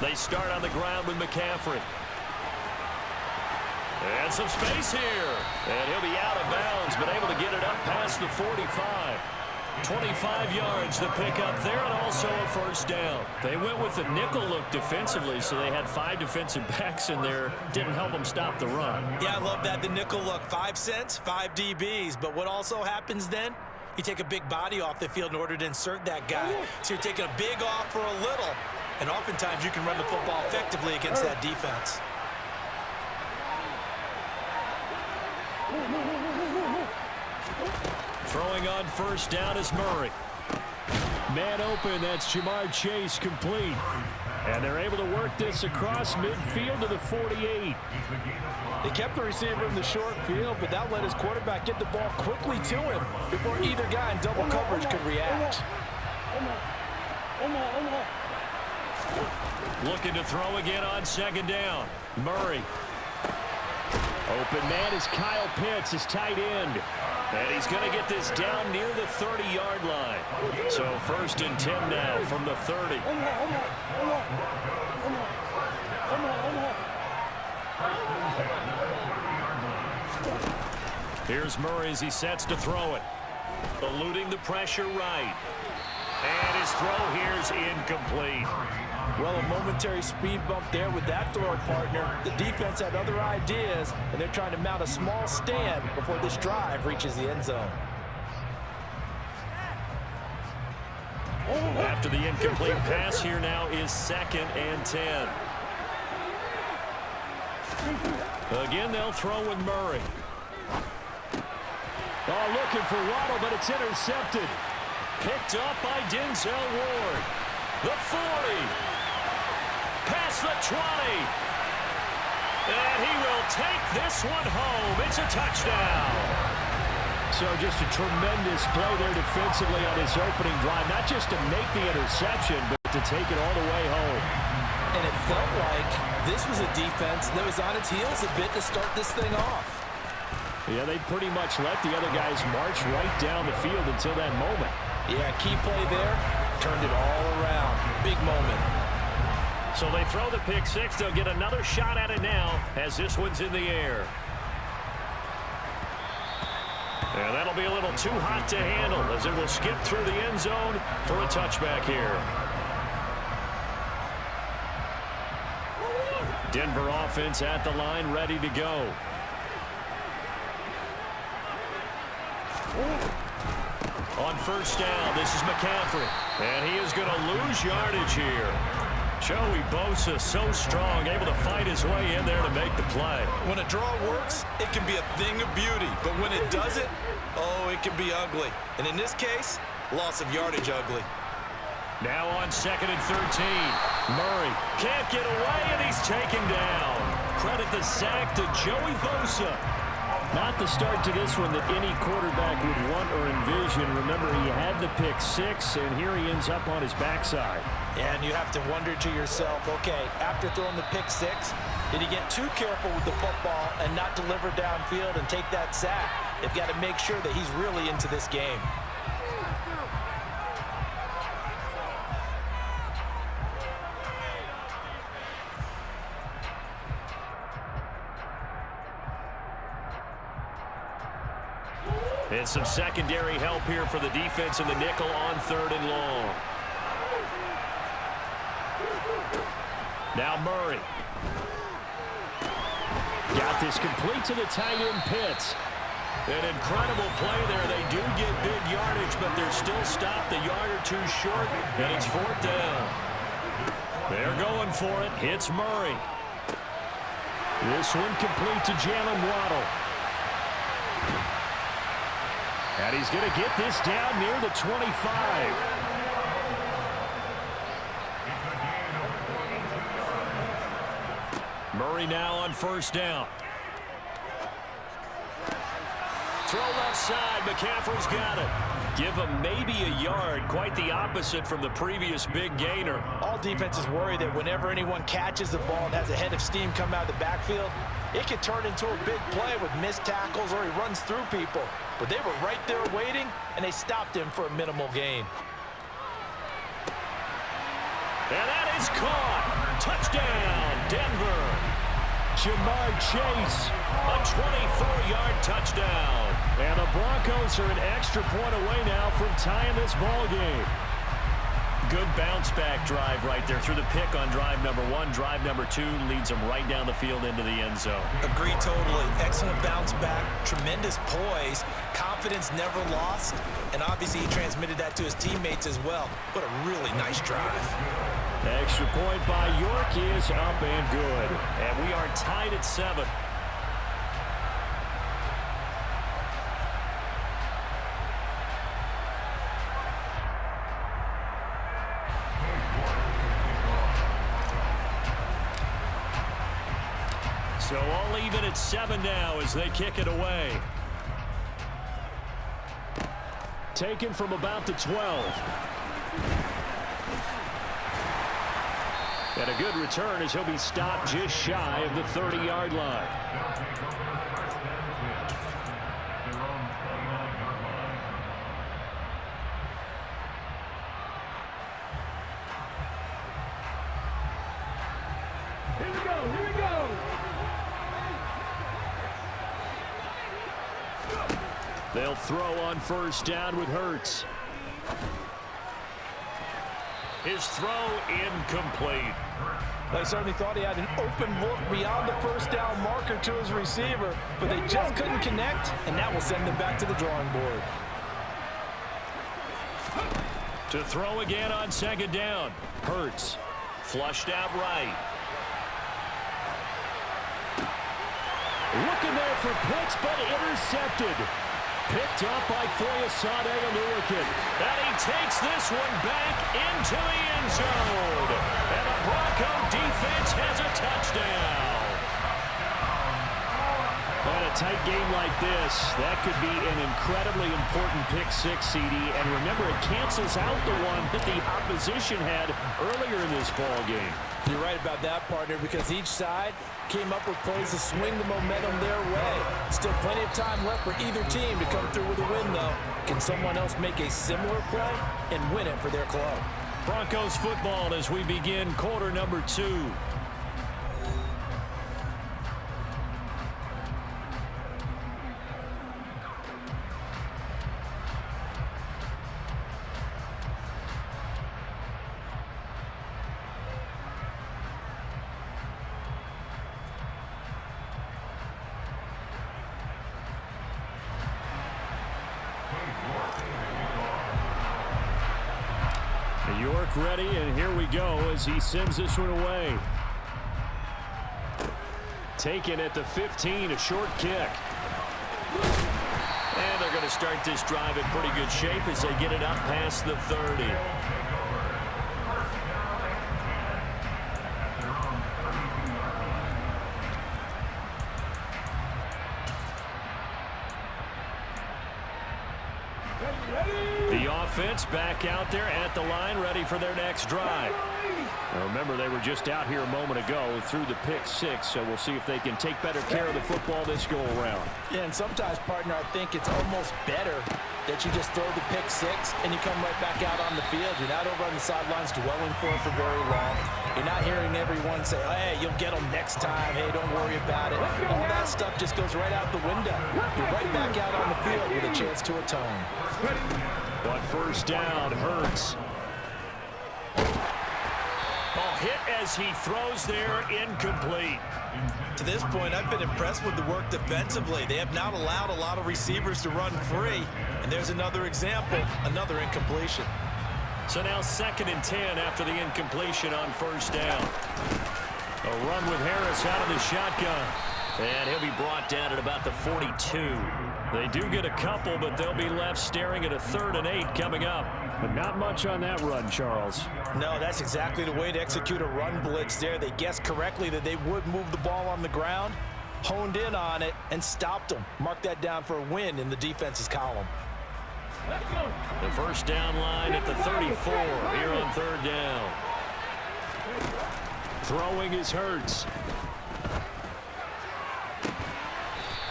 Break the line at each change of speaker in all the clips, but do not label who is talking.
They start on the ground with McCaffrey. And some space here. And he'll be out of bounds, but able to get it up past the 45. 25 yards to pick up there, and also a first down. They went with the nickel look defensively, so they had 5 defensive backs in there. Didn't help them stop the run.
Yeah, I love that, the nickel look. 5 cents, 5 DBs. But what also happens then? You take a big body off the field in order to insert that guy. So you're taking a big off for a little. And oftentimes you can run the football effectively against that defense.
Throwing on first down is Murray. Man open, that's Jamar Chase complete. And they're able to work this across midfield to the 48.
They kept the receiver in the short field, but that let his quarterback get the ball quickly to him before either guy in double coverage could react.
Looking to throw again on second down. Murray. Open man is Kyle Pitts, his tight end. And he's going to get this down near the 30-yard line. So 1st and 10 now from the 30. Here's Murray as he sets to throw it. Eluding the pressure right. And his throw here is incomplete.
Well, a momentary speed bump there with that throw partner. The defense had other ideas, and they're trying to mount a small stand before this drive reaches the end zone.
After the incomplete pass, here now is 2nd and 10. Again, they'll throw with Murray. Oh, looking for Waddle, but it's intercepted. Picked up by Denzel Ward. The 40. Past the 20. And he will take this one home. It's a touchdown. So just a tremendous play there defensively on his opening drive. Not just to make the interception, but to take it all the way home.
And it felt like this was a defense that was on its heels a bit to start this thing off.
Yeah, they pretty much let the other guys march right down the field until that moment.
Yeah, key play there. Turned it all around. Big moment.
So they throw the pick six. They'll get another shot at it now as this one's in the air. And that'll be a little too hot to handle as it will skip through the end zone for a touchback here. Denver offense at the line, ready to go. On first down, this is McCaffrey. And he is going to lose yardage here. Joey Bosa, so strong, able to fight his way in there to make the play.
When a draw works, it can be a thing of beauty. But when it doesn't, oh, it can be ugly. And in this case, loss of yardage ugly.
Now on 2nd and 13. Murray can't get away, and he's taken down. Credit the sack to Joey Bosa. Not the start to this one that any quarterback would want or envision. Remember, he had the pick six, and here he ends up on his backside.
And you have to wonder to yourself, okay, after throwing the pick six, did he get too careful with the football and not deliver downfield and take that sack? They've got to make sure that he's really into this game.
And some secondary help here for the defense in the nickel on 3rd and long. Now Murray. Got this complete to the tight end Pitts. An incredible play there. They do get big yardage, but they're still stopped a yard or two short, and it's 4th down. They're going for it. Hits Murray. This one complete to Jalen Waddle. And he's going to get this down near the 25. Murray now on first down. Throw left side. McCaffrey's got it. Give him maybe a yard. Quite the opposite from the previous big gainer.
All defenses worry that whenever anyone catches the ball and has a head of steam come out of the backfield, it can turn into a big play with missed tackles or he runs through people. But they were right there waiting, and they stopped him for a minimal gain.
And that is caught. touchdown, Denver. Jamar Chase, a 24-yard touchdown. And the Broncos are an extra point away now from tying this ball game. Good bounce-back drive right there through the pick on drive number 1. Drive number 2 leads them right down the field into the end zone.
Agreed totally. Excellent bounce back, tremendous poise, confidence never lost, and obviously he transmitted that to his teammates as well. What a really nice drive.
Extra point by York is up and good. And we are tied at 7. So all even at 7 now as they kick it away. Taken from about the 12. And a good return as he'll be stopped just shy of the 30-yard line.
Here we go.
They'll throw on first down with Hurts. His throw incomplete.
They certainly thought he had an open look beyond the first down marker to his receiver, but they just couldn't connect, and that will send them back to the drawing board.
To throw again on second down. Hurts. Flushed out right. Looking there for Pitts, but intercepted. Picked up by Foyesade Oluwakin. And he takes this one back into the end zone. And the Bronco defense has a touchdown. And a tight game like this, that could be an incredibly important pick six, CD. And remember, it cancels out the one that the opposition had earlier in this ball game.
You're right about that, partner, because each side came up with plays to swing the momentum their way. Still plenty of time left for either team to come through with a win, though. Can someone else make a similar play and win it for their club?
Broncos football as we begin quarter number 2. York ready, and here we go as he sends this one away. Taken at the 15, a short kick. And they're going to start this drive in pretty good shape as they get it up past the 30. The offense back out there at the line, ready for their next drive. Now remember, they were just out here a moment ago through the pick six, so we'll see if they can take better care of the football this go-around.
Yeah, and sometimes, partner, I think it's almost better that you just throw the pick six and you come right back out on the field. You're not over on the sidelines dwelling for it for very long. You're not hearing everyone say, oh, hey, you'll get them next time. Hey, don't worry about it. All that stuff just goes right out the window. You're right back out on the field with a chance to atone.
But first down, Hurts. Ball hit as he throws there, incomplete.
To this point, I've been impressed with the work defensively. They have not allowed a lot of receivers to run free. And there's another example, another incompletion.
So now 2nd and 10 after the incompletion on first down. A run with Harris out of the shotgun. And he'll be brought down at about the 42. They do get a couple, but they'll be left staring at a 3rd and 8 coming up. But not much on that run, Charles.
No, that's exactly the way to execute a run blitz there. They guessed correctly that they would move the ball on the ground, honed in on it, and stopped them. Mark that down for a win in the defense's column.
The first down line at the 34 here on 3rd down. Throwing is Hurts.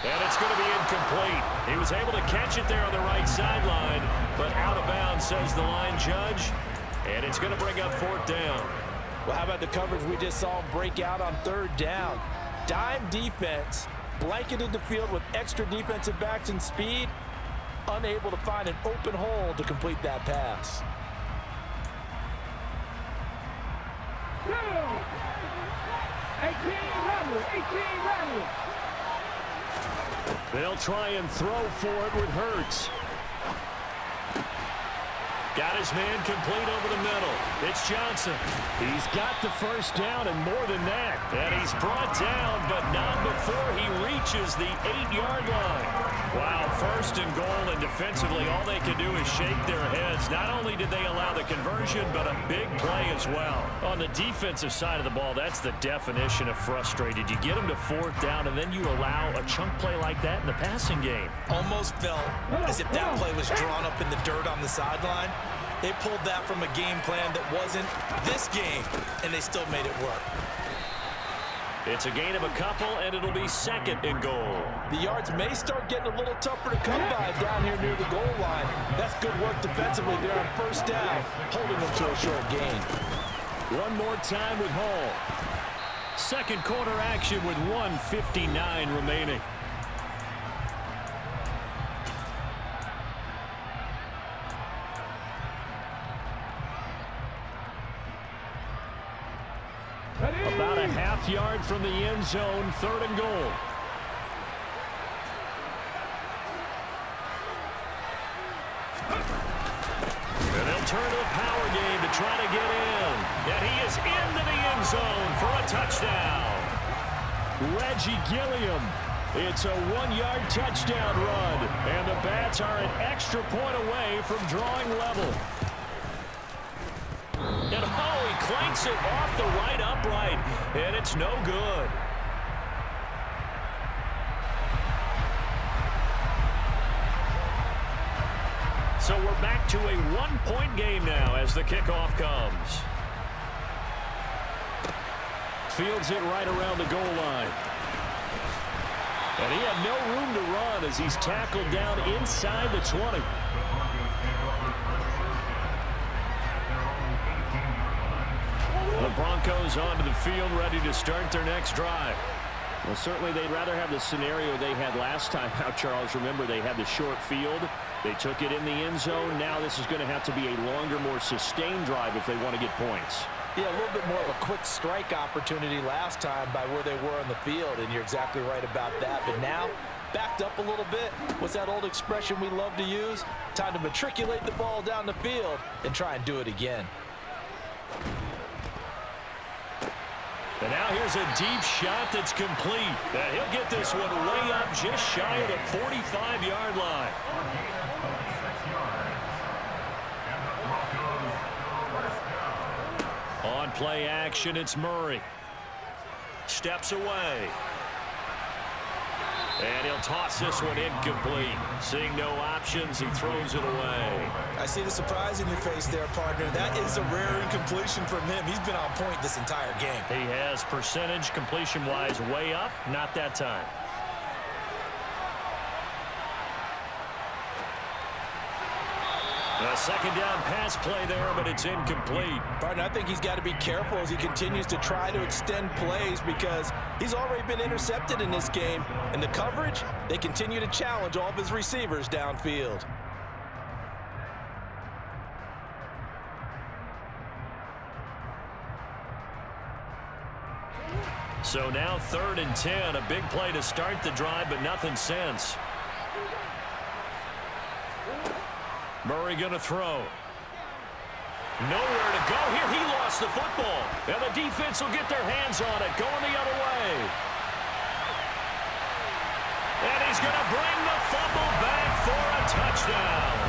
And it's going to be incomplete. He was able to catch it there on the right sideline, but out of bounds, says the line judge. And it's going to bring up 4th down.
Well, how about the coverage we just saw him break out on third down? Dime defense, blanketed the field with extra defensive backs and speed, unable to find an open hole to complete that pass.
18 rattle.
They'll try and throw for it with Hurts. Got his man complete over the middle. It's Johnson. He's got the first down and more than that. And he's brought down, but not before he reaches the 8-yard line. Wow, first and goal, and defensively, all they can do is shake their heads. Not only did they allow the conversion, but a big play as well. On the defensive side of the ball, that's the definition of frustrated. You get them to fourth down, and then you allow a chunk play like that in the passing game.
Almost felt as if that play was drawn up in the dirt on the sideline. They pulled that from a game plan that wasn't this game, and they still made it work.
It's a gain of a couple, and it'll be second and goal.
The yards may start getting a little tougher to come by down here near the goal line. That's good work defensively there on first down, holding them to a short gain.
One more time with Hall. Second quarter action with 1:59 remaining. About a half yard from the end zone, third and goal. And they'll turn to a power game to try to get in. And he is into the end zone for a touchdown. Reggie Gilliam. It's a 1-yard touchdown run. And the Bats are an extra point away from drawing level. And he clanks it off the right upright, and it's no good. So we're back to a one-point game now as the kickoff comes. Fields it right around the goal line. And he had no room to run as he's tackled down inside the 20. The Broncos onto the field, ready to start their next drive. Well, certainly they'd rather have the scenario they had last time out, Charles. Remember, they had the short field. They took it in the end zone. Now this is going to have to be a longer, more sustained drive if they want to get points.
Yeah, a little bit more of a quick strike opportunity last time by where they were on the field, and you're exactly right about that. But now, backed up a little bit. What's that old expression we love to use? Time to matriculate the ball down the field and try and do it again.
And now here's a deep shot that's complete. And he'll get this one way up just shy of the 45-yard line. On play action, it's Murray. Steps away. And he'll toss this one incomplete. Seeing no options, he throws it away.
I see the surprise in your face there, partner. That is a rare incompletion from him. He's been on point this entire game.
He has percentage completion-wise way up, not that time. A second down pass play there, but it's incomplete.
Partner, I think he's got to be careful as he continues to try to extend plays because he's already been intercepted in this game. And the coverage, they continue to challenge all of his receivers downfield.
So now 3rd and 10, a big play to start the drive, but nothing since. Murray going to throw. Nowhere to go here. He lost the football. And the defense will get their hands on it, going the other way. And he's going to bring the fumble back for a touchdown.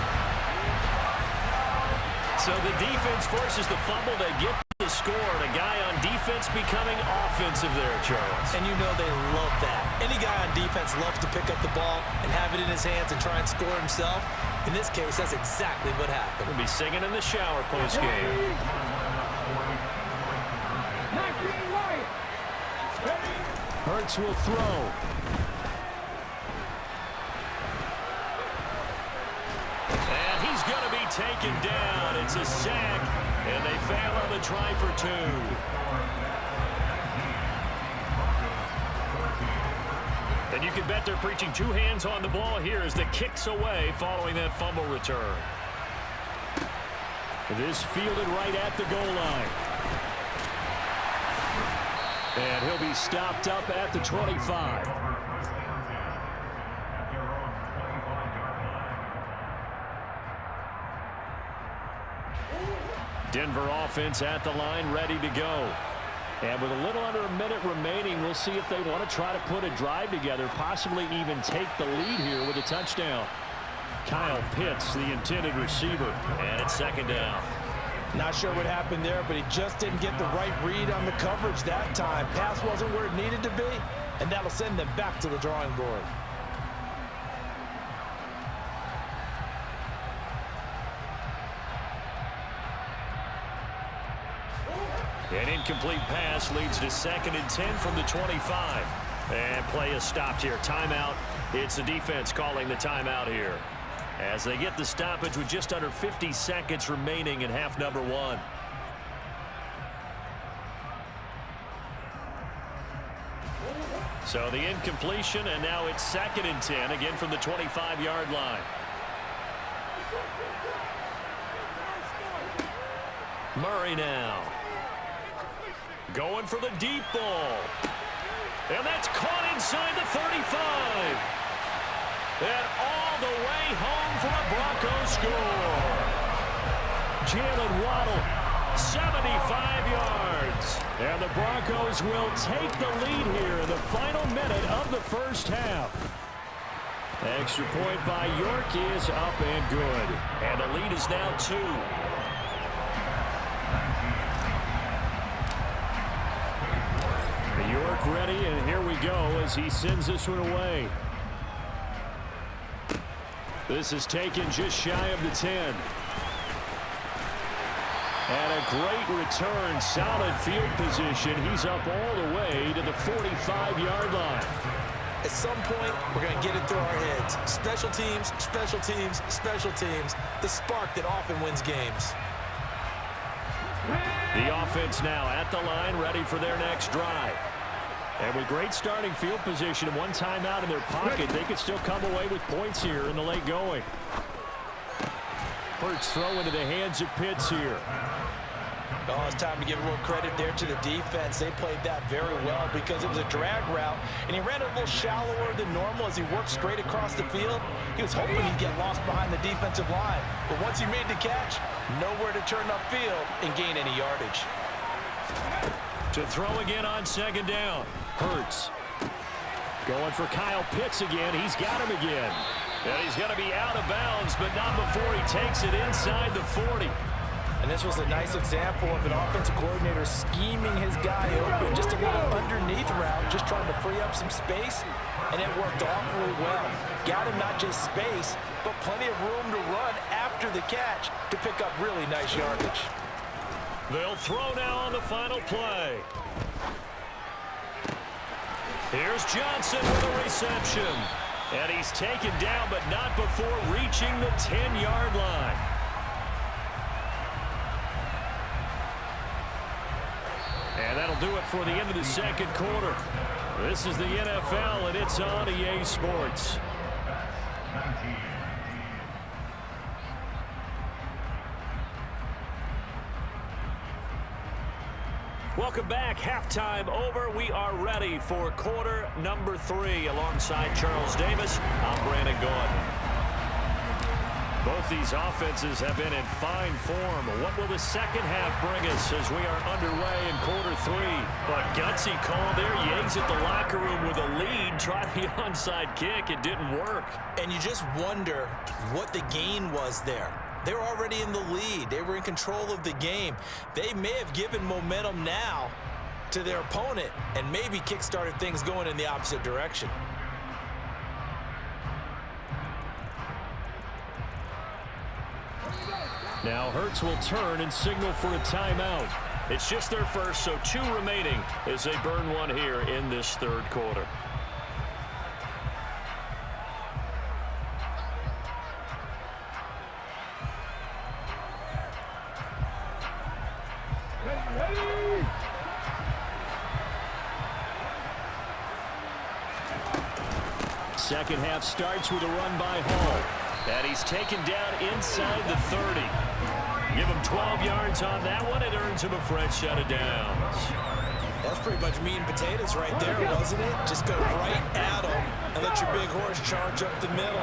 So the defense forces the fumble to get the score. And a guy on defense becoming offensive there, Charles.
And you know they love that. Any guy on defense loves to pick up the ball and have it in his hands and try and score himself. In this case, that's exactly what happened.
We'll be singing in the shower post-game. Hurts will throw. And he's going to be taken down. It's a sack, and they fail on the try for 2. And you can bet they're preaching 2 hands on the ball here as the kick's away following that fumble return. This fielded right at the goal line. And he'll be stopped up at the 25. Denver offense at the line, ready to go. And with a little under a minute remaining, we'll see if they want to try to put a drive together, possibly even take the lead here with a touchdown. Kyle Pitts, the intended receiver, and it's 2nd down.
Not sure what happened there, but he just didn't get the right read on the coverage that time. Pass wasn't where it needed to be, and that'll send them back to the drawing board.
An incomplete pass leads to 2nd and 10 from the 25. And play is stopped here. Timeout. It's the defense calling the timeout here, as they get the stoppage with just under 50 seconds remaining in half number 1. So the incompletion, and now it's 2nd and 10, again from the 25-yard line. Murray now. Going for the deep ball. And that's caught inside the 35. And all the way home for a Broncos score. Jalen Waddle, 75 yards. And the Broncos will take the lead here in the final minute of the first half. Extra point by York is up and good. And the lead is now 2. York ready, and here we go as he sends this one away. This is taken just shy of the 10. And a great return, solid field position. He's up all the way to the 45-yard line.
At some point, we're going to get it through our heads. Special teams, special teams, special teams. The spark that often wins games.
The offense now at the line, ready for their next drive. And with great starting field position and one timeout in their pocket, they could still come away with points here in the late going. Hurts throw into the hands of Pitts here.
Oh, it's time to give a little credit there to the defense. They played that very well because it was a drag route, and he ran it a little shallower than normal as he worked straight across the field. He was hoping he'd get lost behind the defensive line. But once he made the catch, nowhere to turn upfield and gain any yardage.
To throw again on 2nd down. Hurts. Going for Kyle Pitts again. He's got him again. And he's going to be out of bounds, but not before he takes it inside the 40.
And this was a nice example of an offensive coordinator scheming his guy open. Just a little underneath route, just trying to free up some space, and it worked awfully well. Got him not just space, but plenty of room to run after the catch to pick up really nice yardage.
They'll throw now on the final play. Here's Johnson with a reception. And he's taken down, but not before reaching the 10-yard line. And that'll do it for the end of the second quarter. This is the NFL, and it's on EA Sports. Welcome back. Halftime over. We are ready for quarter number 3. Alongside Charles Davis, I'm Brandon Gaudin. Both these offenses have been in fine form. What will the second half bring us as we are underway in quarter 3? But gutsy call there. Yates at the locker room with a lead. Tried the onside kick. It didn't work.
And you just wonder what the gain was there. They were already in the lead. They were in control of the game. They may have given momentum now to their opponent and maybe kick-started things going in the opposite direction.
Now Hurts will turn and signal for a timeout. It's just their first, so 2 remaining as they burn one here in this third quarter. second half starts with a run by Hall. And he's taken down inside the 30. Give him 12 yards on that one. It earns him a fresh set of downs.
That's pretty much meat and potatoes right there, wasn't it? Just go right at him and let your big horse charge up the middle.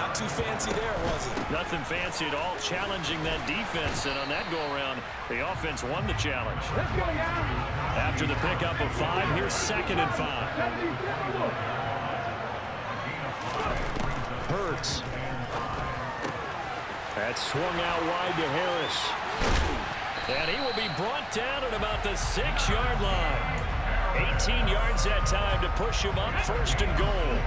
Not too fancy there, was it?
Nothing fancy at all, challenging that defense. And on that go-around, the offense won the challenge.
Let's go, y'all.
After the pickup of 5, here's 2nd and 5. Hurts. That's swung out wide to Harris. And he will be brought down at about the 6-yard line. 18 yards that time to push him up 1st and goal.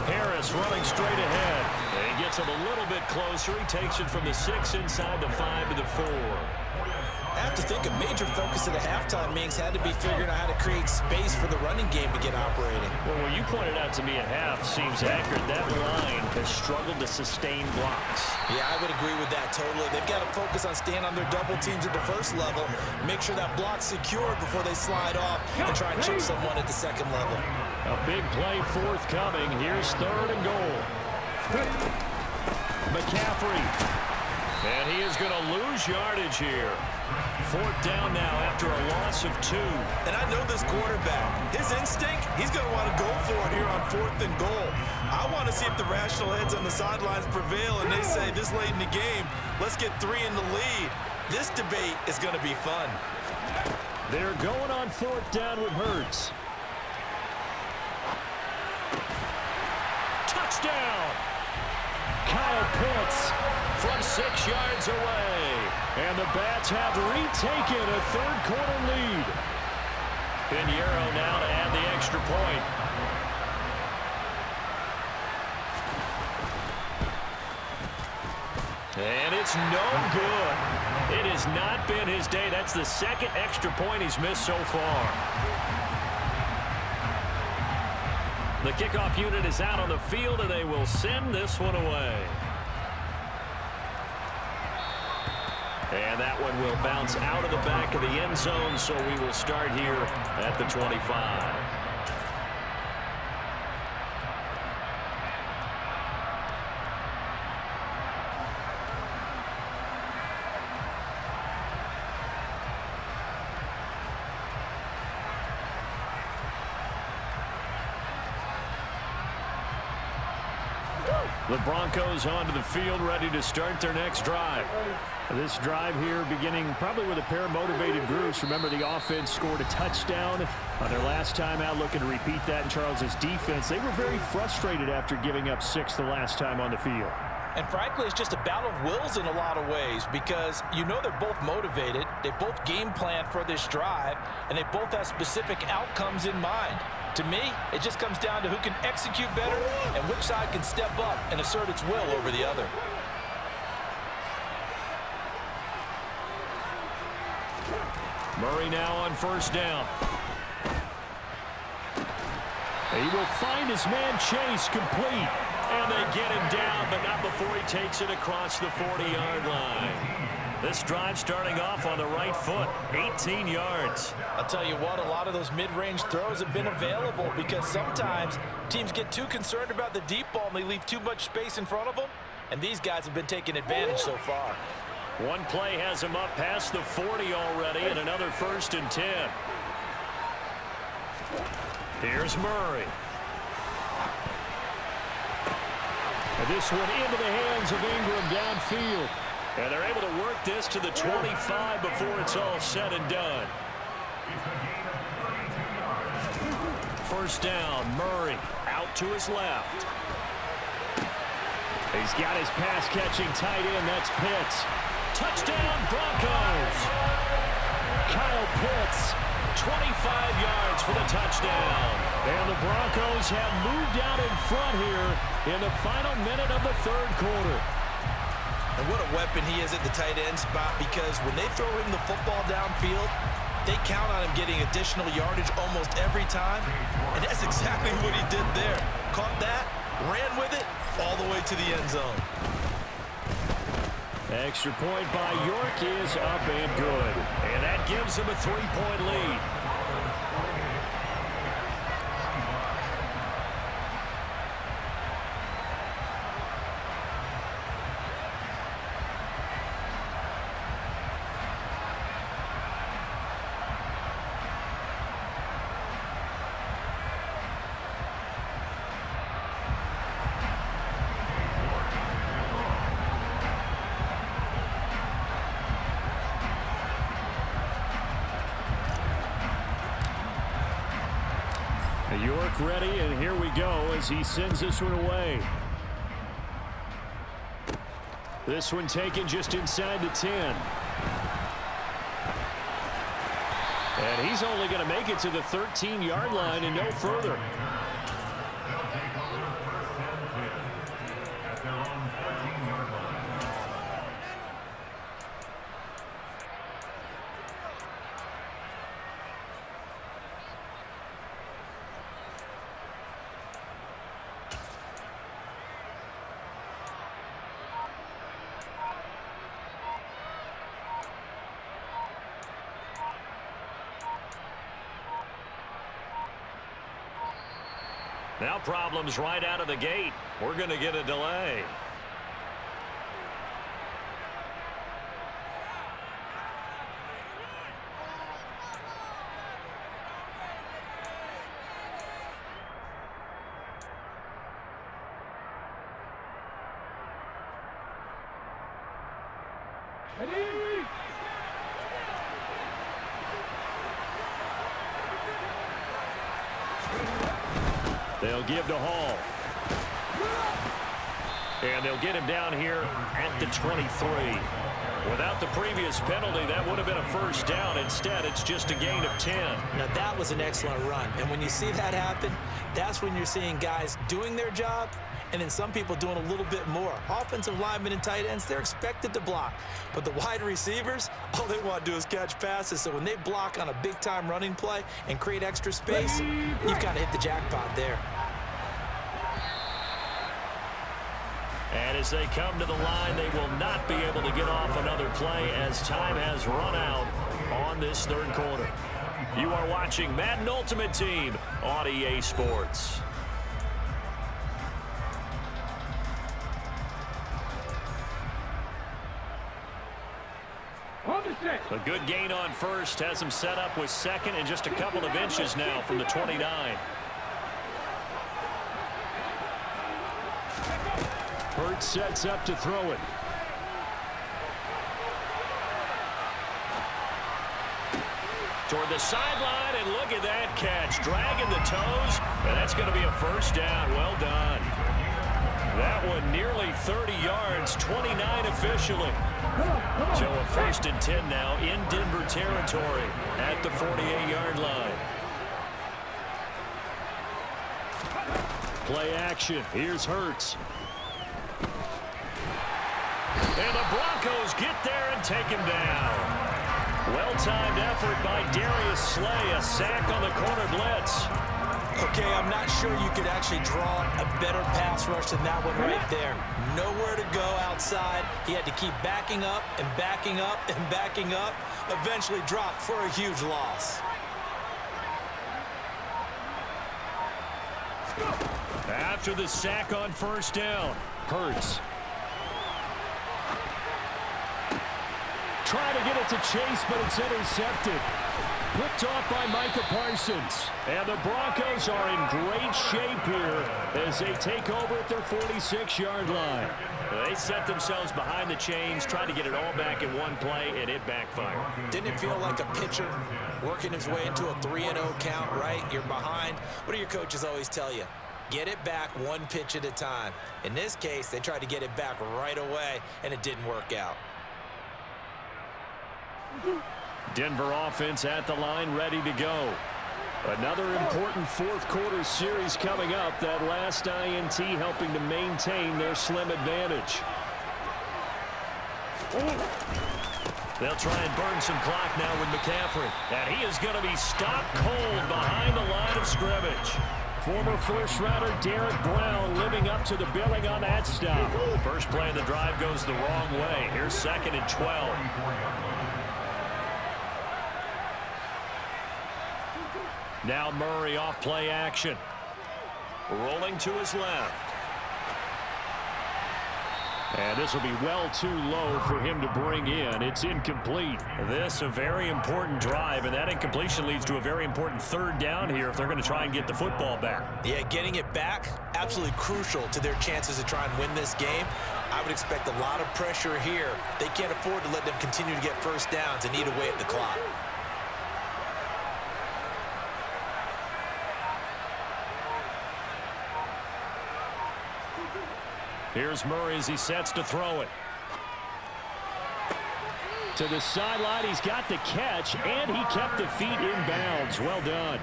Harris running straight ahead. And he gets him a little bit closer. He takes it from the 6 inside the 5 to the 4.
I have to think a major focus at the halftime means had to be figuring out how to create space for the running game to get operating.
Well, what you pointed out to me at half seems accurate. That line has struggled to sustain blocks.
Yeah, I would agree with that totally. They've got to focus on staying on their double teams at the first level, make sure that block's secured before they slide off and try and chip someone at the second level.
A big play forthcoming. Here's 3rd and goal. McCaffrey. And he is going to lose yardage here. 4th down now after a loss of 2.
And I know this quarterback. His instinct, he's going to want to go for it here on 4th and goal. I want to see if the rational heads on the sidelines prevail and they say this late in the game, let's get 3 in the lead. This debate is going to be fun.
They're going on 4th down with Hurts. Touchdown! Kyle Pitts from 6 yards away. And the Bats have retaken a 3rd quarter lead. Pinheiro now to add the extra point. And it's no good. It has not been his day. That's the 2nd extra point he's missed so far. The kickoff unit is out on the field, and they will send this one away. And that one will bounce out of the back of the end zone, so we will start here at the 25. The Broncos onto the field, ready to start their next drive. This drive here beginning probably with a pair of motivated groups. Remember, the offense scored a touchdown on their last time out, looking to repeat that in Charles's defense. They were very frustrated after giving up 6 the last time on the field.
And frankly, it's just a battle of wills in a lot of ways because you know they're both motivated, they both game plan for this drive, and they both have specific outcomes in mind. To me, it just comes down to who can execute better and which side can step up and assert its will over the other.
Murray now on 1st down. He will find his man Chase complete. And they get him down, but not before he takes it across the 40-yard line. This drive starting off on the right foot, 18 yards.
I'll tell you what, a lot of those mid-range throws have been available because sometimes teams get too concerned about the deep ball and they leave too much space in front of them, and these guys have been taking advantage so far.
One play has him up past the 40 already, and another 1st and 10. Here's Murray. And this one into the hands of Ingram downfield. And they're able to work this to the 25 before it's all said and done. 1st down, Murray out to his left. He's got his pass-catching tight end. That's Pitts. Touchdown, Broncos. Kyle Pitts, 25 yards for the touchdown. And the Broncos have moved out in front here in the final minute of the 3rd quarter.
And what a weapon he is at the tight end spot, because when they throw him the football downfield, they count on him getting additional yardage almost every time. And that's exactly what he did there. Caught that, ran with it, all the way to the end zone.
Extra point by York is up and good. And that gives him a 3-point lead. York ready, and here we go as he sends this one away. This one taken just inside the 10. And he's only going to make it to the 13-yard line and no further. Now problems right out of the gate. We're going to get a delay. They'll give to Hall. And they'll get him down here at the 23. Without the previous penalty, that would have been a first down. Instead, it's just a gain of 10.
Now, that was an excellent run. And when you see that happen, that's when you're seeing guys doing their job and then some people doing a little bit more. Offensive linemen and tight ends, they're expected to block. But the wide receivers, all they want to do is catch passes. So when they block on a big-time running play and create extra space, you've kind of hit the jackpot there.
And as they come to the line, they will not be able to get off another play as time has run out on this third quarter. You are watching Madden Ultimate Team on EA Sports. A good gain on first has him set up with second and just a couple of inches now from the 29. Hurts sets up to throw it. Toward the sideline, and look at that catch. Dragging the toes, and that's going to be a first down. Well done. That one nearly 30 yards, 29 officially. So a first and 10 now in Denver territory at the 48-yard line. Play action. Here's Hurts. And the Broncos get there and take him down. Well-timed effort by Darius Slay. A sack on the corner blitz.
Okay, I'm not sure you could actually draw a better pass rush than that one right there. Nowhere to go outside. He had to keep backing up and backing up and backing up. Eventually dropped for a huge loss.
After the sack on first down, Hurts. Try to get it to Chase, but it's intercepted. Picked off by Micah Parsons. And the Broncos are in great shape here as they take over at their 46-yard line. They set themselves behind the chains, trying to get it all back in one play, and it backfired.
Didn't it feel like a pitcher working his way into a 3-0 count, right? You're behind. What do your coaches always tell you? Get it back one pitch at a time. In this case, they tried to get it back right away, and it didn't work out.
Denver offense at the line, ready to go. Another important fourth quarter series coming up. That last INT helping to maintain their slim advantage. They'll try and burn some clock now with McCaffrey. And he is going to be stopped cold behind the line of scrimmage. Former first-rounder Derek Brown living up to the billing on that stop. First play of the drive goes the wrong way. Here's 2nd and 12. Now Murray off play action. Rolling to his left. And this will be well too low for him to bring in. It's incomplete. This a very important drive, and that incompletion leads to a very important third down here if they're going to try and get the football back.
Yeah, getting it back, absolutely crucial to their chances to try and win this game. I would expect a lot of pressure here. They can't afford to let them continue to get first downs and eat away at the clock.
Here's Murray as he sets to throw it. To the sideline, he's got the catch, and he kept the feet in bounds. Well done.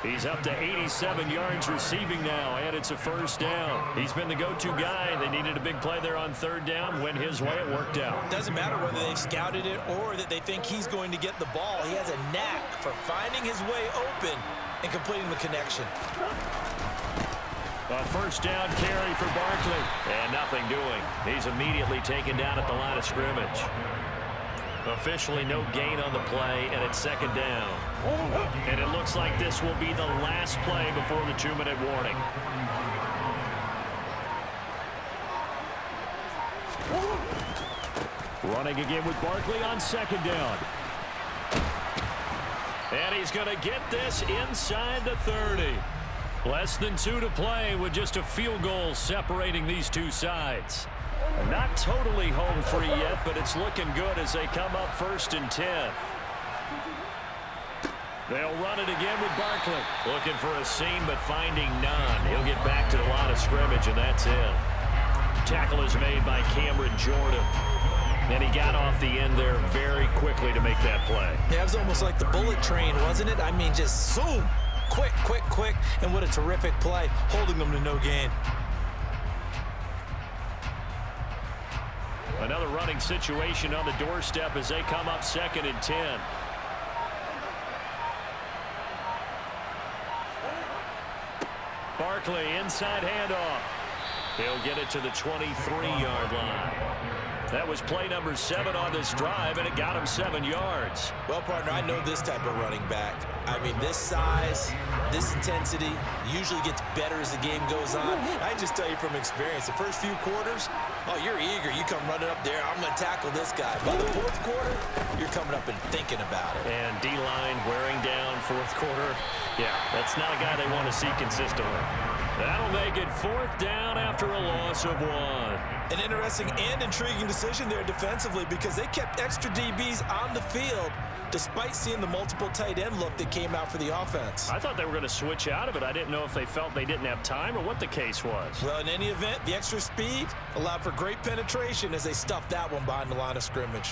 He's up to 87 yards receiving now, and it's a first down. He's been the go-to guy. They needed a big play there on third down. Went his way, it worked out.
Doesn't matter whether they've scouted it or that they think he's going to get the ball. He has a knack for finding his way open and completing the connection.
A first down carry for Barkley, and nothing doing. He's immediately taken down at the line of scrimmage. Officially no gain on the play, and it's second down. And it looks like this will be the last play before the 2-minute warning. Running again with Barkley on second down. And he's going to get this inside the 30. Less than 2 to play with just a field goal separating these two sides. Not totally home free yet, but it's looking good as they come up 1st and 10. They'll run it again with Barkley. Looking for a seam, but finding none. He'll get back to the line of scrimmage, and that's it. Tackle is made by Cameron Jordan. And he got off the end there very quickly to make that play.
Yeah, it was almost like the bullet train, wasn't it? I mean, just zoom. Quick, quick, quick. And what a terrific play, holding them to no gain.
Another running situation on the doorstep as they come up 2nd and 10. Barkley, inside handoff. He'll get it to the 23-yard line. That was play number 7 on this drive, and it got him 7 yards.
Well, partner, I know this type of running back. I mean, this size, this intensity usually gets better as the game goes on. I just tell you from experience, the first few quarters, oh, you're eager. You come running up there, I'm going to tackle this guy. By the 4th quarter, you're coming up and thinking about it.
And D-line wearing down 4th quarter. Yeah, that's not a guy they want to see consistently. That'll make it 4th down after a loss of 1.
An interesting and intriguing decision there defensively because they kept extra DBs on the field despite seeing the multiple tight end look that came out for the offense.
I thought they were going to switch out of it. I didn't know if they felt they didn't have time or what the case was.
Well, in any event, the extra speed allowed for great penetration as they stuffed that one behind the line of scrimmage.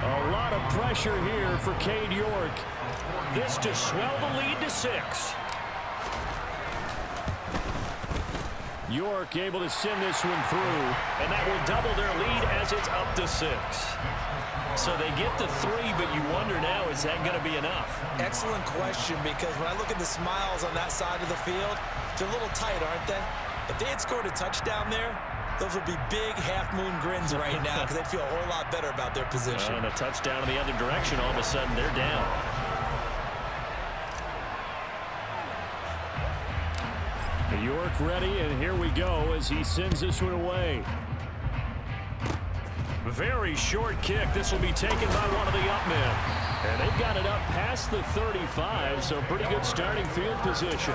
A lot of pressure here for Cade York. This to swell the lead to 6. York able to send this one through, and that will double their lead as it's up to 6. So they get the 3, but you wonder now, is that going to be enough?
Excellent question, because when I look at the smiles on that side of the field, they're a little tight, aren't they? If they had scored a touchdown there, those would be big half-moon grins right now because they'd feel a whole lot better about their position.
And a touchdown in the other direction, all of a sudden they're down. York ready, and here we go as he sends this one away. Very short kick. This will be taken by one of the up men. And they've got it up past the 35, so pretty good starting field position.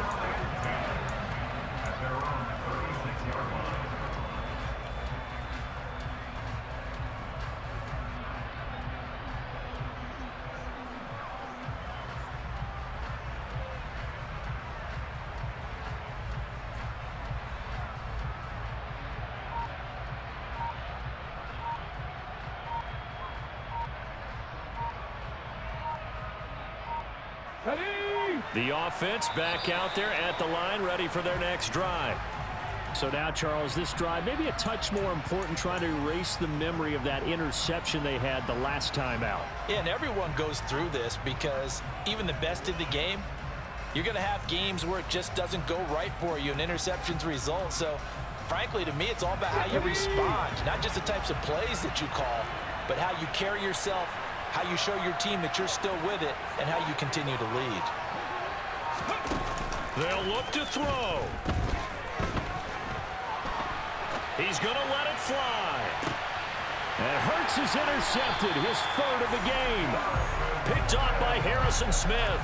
The offense back out there at the line, ready for their next drive. So now, Charles, this drive maybe a touch more important, trying to erase the memory of that interception they had the last time out.
Yeah, and everyone goes through this because even the best in the game, you're going to have games where it just doesn't go right for you, and interceptions result. So, frankly, to me, it's all about how you respond, not just the types of plays that you call, but how you carry yourself, how you show your team that you're still with it, and how you continue to lead.
They'll look to throw. He's going to let it fly. And Hurts is intercepted, his 3rd of the game. Picked off by Harrison Smith.